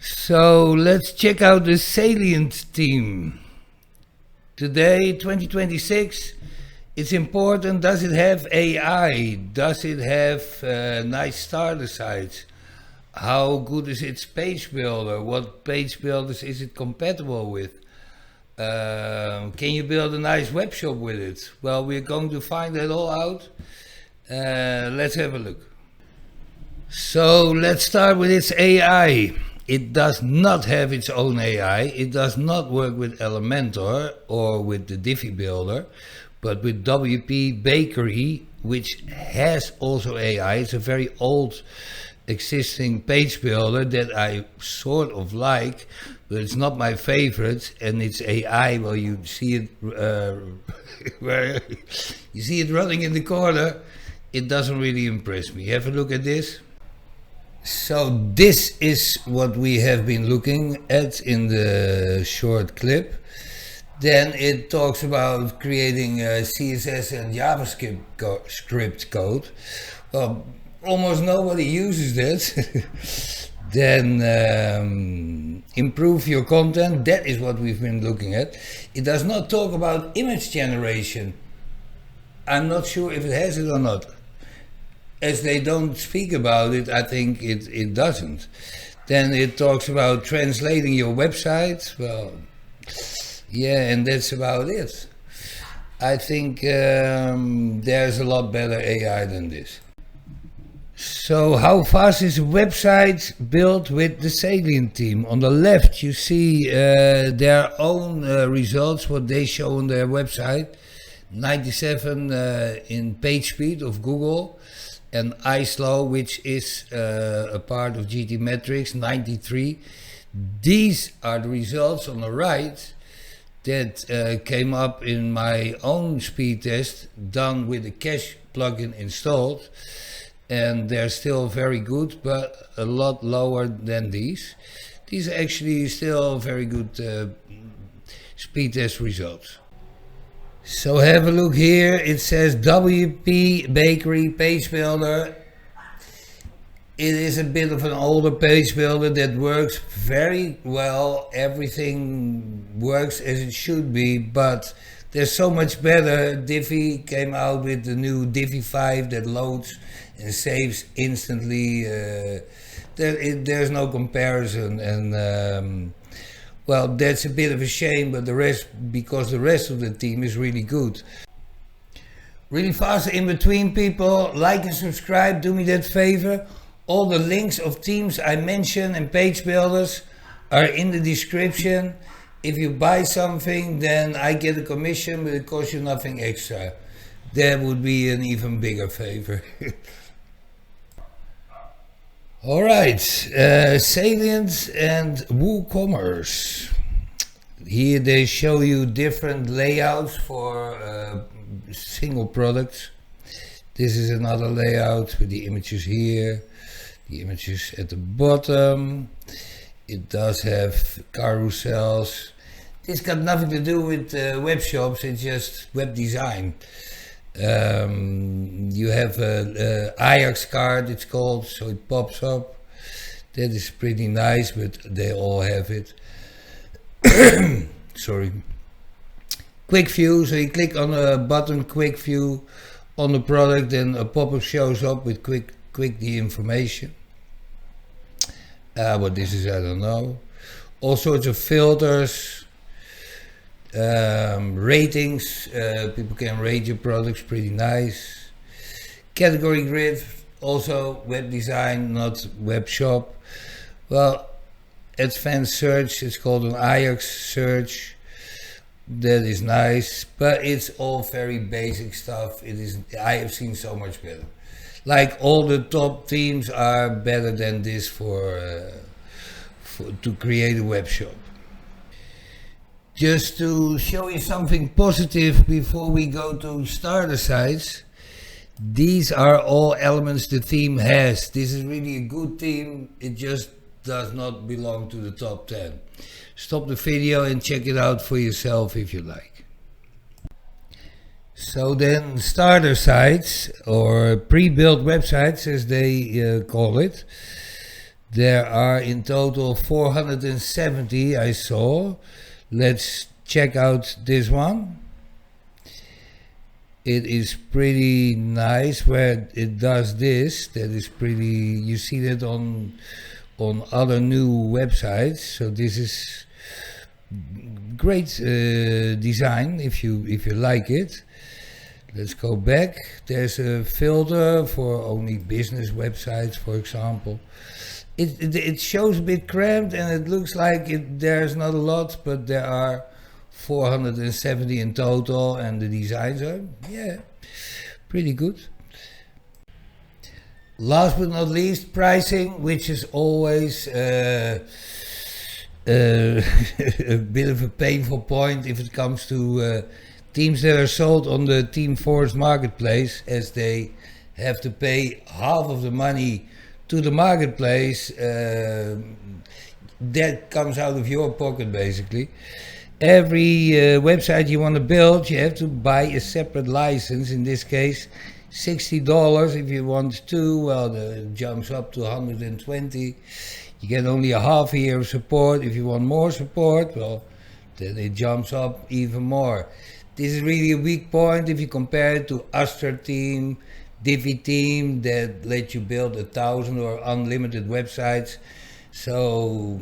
So let's check out the Salient theme. Today, 2026, it's important. Does it have AI? Does it have nice starter sites? How good is its page builder? What page builders is it compatible with? Can you build a nice web shop with it? Well, we're going to find that all out. Let's have a look. So let's start with its AI. It does not have its own AI. It does not work with Elementor or with the Diffie Builder, but with WP Bakery, which has also AI. It's a very old existing page builder that I sort of like, but it's not my favorite. And it's AI. Well, you see it, where you see it running in the corner. It doesn't really impress me. Have a look at this. So this is what we have been looking at in the short clip. Then it talks about creating CSS and JavaScript code. Well, almost nobody uses that. Then improve your content. That is what we've been looking at. It does not talk about image generation. I'm not sure if it has it or not. As they don't speak about it, I think it doesn't. Then it talks about translating your website. Well, yeah, and that's about it. I think there's a lot better AI than this. So how fast is a website built with the Salient team? On the left you see their own results, what they show on their website. 97 in page speed of Google. And iSlow, which is a part of GT Metrics, 93. These are the results on the right that came up in my own speed test done with the Cache plugin installed, and they're still very good, but a lot lower than these. These are actually still very good speed test results. So have a look here. It says WP Bakery Page Builder. It is a bit of an older page builder that works very well. Everything works as it should be, but there's so much better. Diffie came out with the new Diffie 5 that loads and saves instantly. There's no comparison, and well, that's a bit of a shame, but because the rest of the team is really good. Really fast in between, people, like and subscribe, do me that favor. All the links of teams I mentioned and page builders are in the description. If you buy something, then I get a commission, but it costs you nothing extra. That would be an even bigger favor. Alright, Salient and WooCommerce. Here they show you different layouts for single products. This is another layout with the images here, the images at the bottom. It does have carousels. This got nothing to do with web shops, it's just web design. You have a Ajax card, it's called, so it pops up. That is pretty nice, but they all have it. Sorry. Quick view, so you click on a button, quick view on the product, then a pop-up shows up with quick the information. What this is, I don't know. All sorts of filters. Ratings, people can rate your products, pretty nice. Category grid, also web design, not web shop. Well, advanced search, it's called an Ajax search. That is nice, but it's all very basic stuff. I have seen so much better. Like all the top themes are better than this to create a web shop. Just to show you something positive before we go to starter sites, these are all elements the theme has. This is really a good theme, it just does not belong to the top 10. Stop the video and check it out for yourself if you like. So then starter sites, or pre-built websites as they call it. There are in total 470 I saw. Let's check out this one. It is pretty nice where it does this. That is pretty, you see that on other new websites. So this is great design if you like it. Let's go back. There's a filter for only business websites, for example. It shows a bit cramped and it looks like there's not a lot, but there are 470 in total, and the designs are, yeah, pretty good. Last but not least, pricing, which is always a bit of a painful point if it comes to teams that are sold on the Teamforce marketplace, as they have to pay half of the money to the marketplace. That comes out of your pocket, basically. Every website you want to build, you have to buy a separate license. In this case, $60. If you want two, well, it jumps up to 120. You get only a half year of support. If you want more support, well, then it jumps up even more. This is really a weak point if you compare it to Astra Team, Divi Team, that let you build 1,000 or unlimited websites. So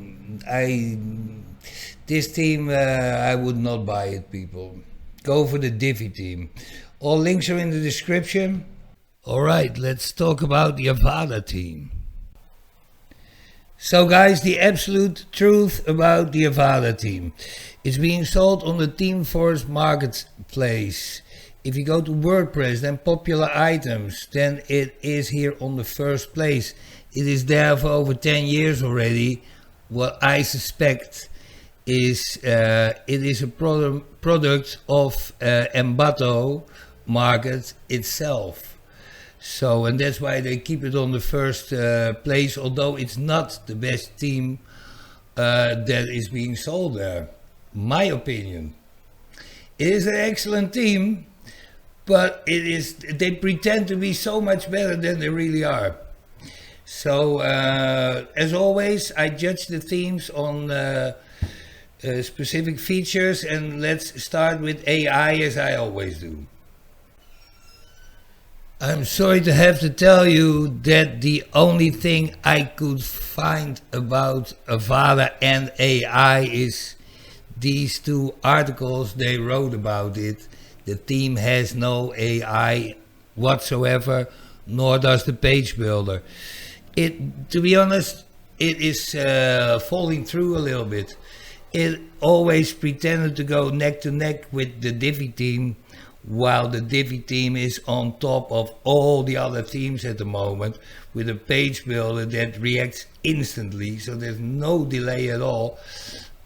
this team, I would not buy it, people. Go for the Divi team. All links are in the description. All right, let's talk about the Avada team. So guys, the absolute truth about the Avada team. It's being sold on the Teamforce marketplace. If you go to WordPress, then popular items, then it is here on the first place. It is there for over 10 years already. What I suspect is it is a product of Avada market itself. So, and that's why they keep it on the first place, although it's not the best team that is being sold there. My opinion. It is an excellent team, but they pretend to be so much better than they really are. So, as always, I judge the themes on specific features, and let's start with AI, as I always do. I'm sorry to have to tell you that the only thing I could find about Avada and AI is these two articles they wrote about it. The team has no AI whatsoever, nor does the page builder. To be honest, it is falling through a little bit. It always pretended to go neck to neck with the Divi team, while the Divi team is on top of all the other teams at the moment, with a page builder that reacts instantly, so there's no delay at all,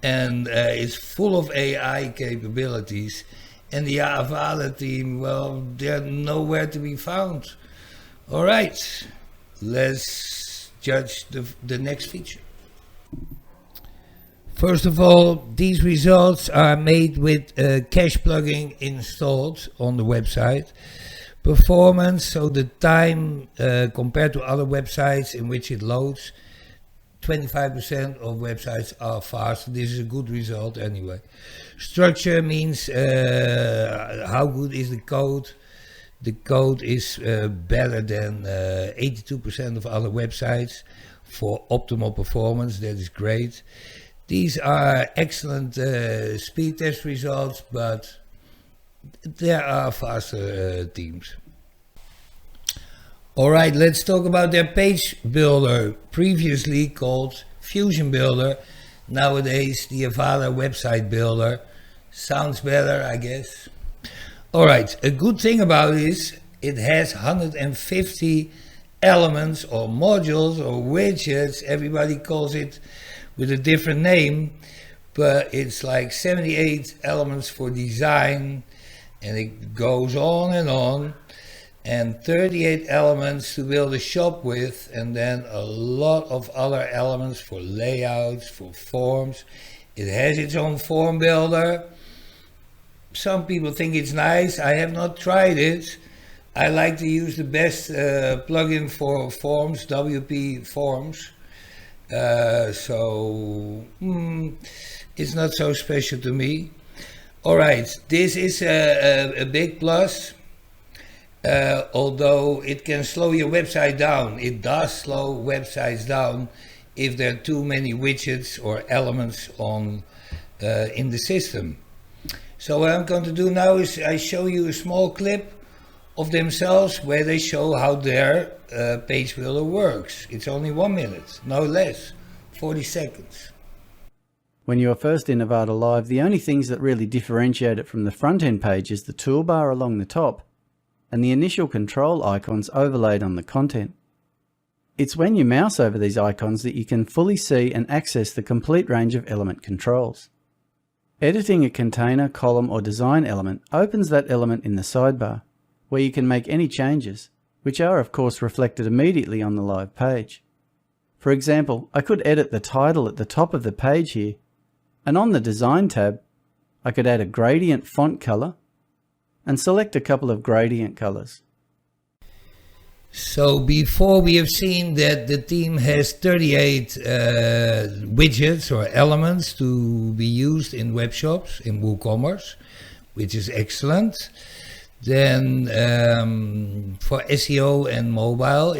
and it's full of AI capabilities. And the Avada team, well, they're nowhere to be found. All right, let's judge the next feature. First of all, these results are made with a cache plugin installed on the website. Performance, so the time compared to other websites in which it loads, 25% of websites are fast. This is a good result anyway. Structure means how good is the code. The code is better than 82% of other websites for optimal performance. That is great. These are excellent speed test results, but there are faster teams. All right, let's talk about their page builder, previously called Fusion Builder. Nowadays, the Avada website builder. Sounds better, I guess. All right, a good thing about it is it has 150 elements or modules or widgets. Everybody calls it with a different name, but it's like 78 elements for design, and it goes on, and 38 elements to build a shop with, and then a lot of other elements for layouts, for forms. It has its own form builder. Some people think it's nice. I have not tried it. I like to use the best plugin for forms, WP Forms. It's not so special to me. All right, this is a big plus. Although it can slow your website down. It does slow websites down if there are too many widgets or elements on in the system. So what I'm going to do now is I show you a small clip of themselves where they show how their page builder works. It's only 1 minute, no less, 40 seconds. When you are first in Avada Live, the only things that really differentiate it from the front-end page is the toolbar along the top and the initial control icons overlaid on the content. It's when you mouse over these icons that you can fully see and access the complete range of element controls. Editing a container, column or design element opens that element in the sidebar, where you can make any changes, which are of course reflected immediately on the live page. For example, I could edit the title at the top of the page here, and on the Design tab, I could add a gradient font color and select a couple of gradient colors. So before we have seen that the theme has 38 widgets or elements to be used in web shops, in WooCommerce, which is excellent. Then for SEO and mobile,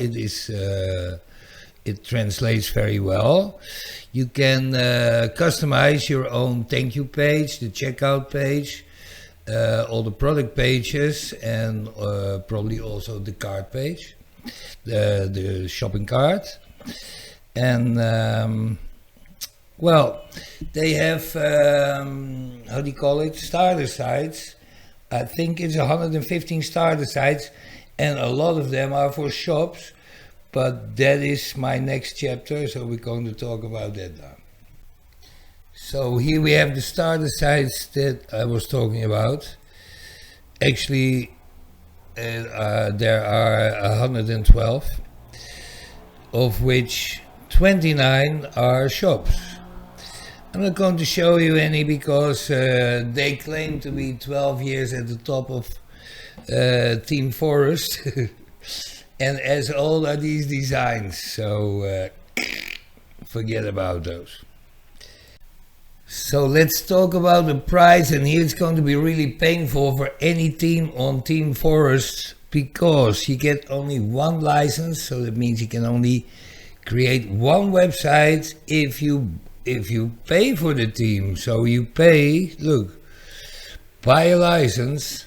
it translates very well. You can customize your own thank you page, the checkout page, all the product pages, and probably also the cart page, the shopping cart. And well, they have how do you call it, starter sites. I think it's 115 starter sites, and a lot of them are for shops, but that is my next chapter, so we're going to talk about that now. So here we have the starter sites that I was talking about. Actually, there are 112, of which 29 are shops. I'm not going to show you any because they claim to be 12 years at the top of Team Forest. And as old are these designs, so forget about those. So let's talk about the price, and here it's going to be really painful for any team on Team Forest because you get only one license, so that means you can only create one website if you pay for the team. So you pay, look, buy a license,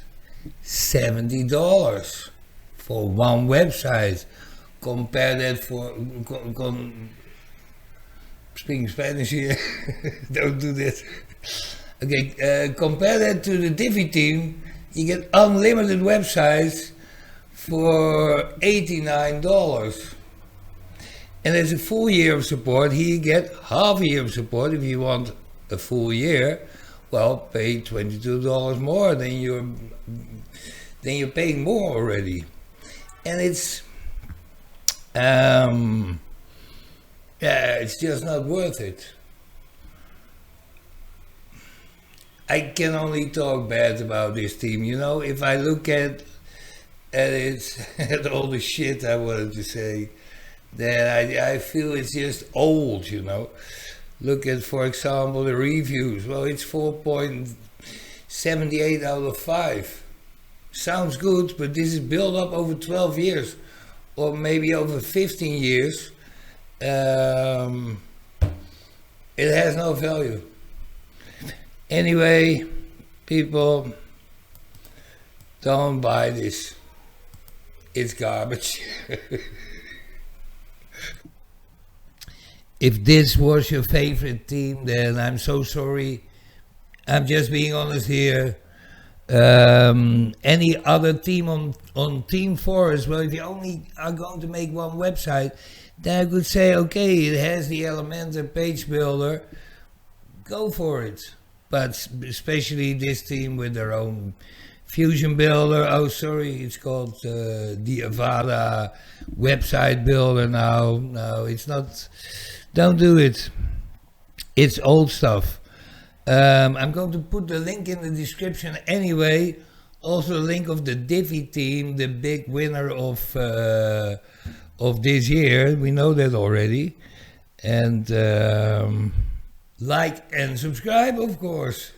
$70 for one website. Compare that for speaking Spanish here. Don't do that. Okay, compare that to the Divi team. You get unlimited websites for $89. And there's a full year of support. Here you get half a year of support. If you want a full year, well, pay $22 more than you're paying more already. And it's it's just not worth it. I can only talk bad about this team. You know, if I look at it, at all the shit I wanted to say, then I feel it's just old, you know. Look at, for example, the reviews. Well, it's 4.78 out of 5. Sounds good, but this is built up over 12 years, or maybe over 15 years. It has no value. Anyway, people, don't buy this. It's garbage. If this was your favorite team, then I'm so sorry. I'm just being honest here. Any other team on Team Forest, well, if you only are going to make one website, then I could say, okay, it has the Elementor page builder, go for it. But especially this team with their own Fusion builder, oh sorry, it's called the Avada website builder now. No, it's not, don't do it. It's old stuff. I'm going to put the link in the description anyway. Also the link of the Divi team, the big winner of this year. We know that already. And like and subscribe, of course.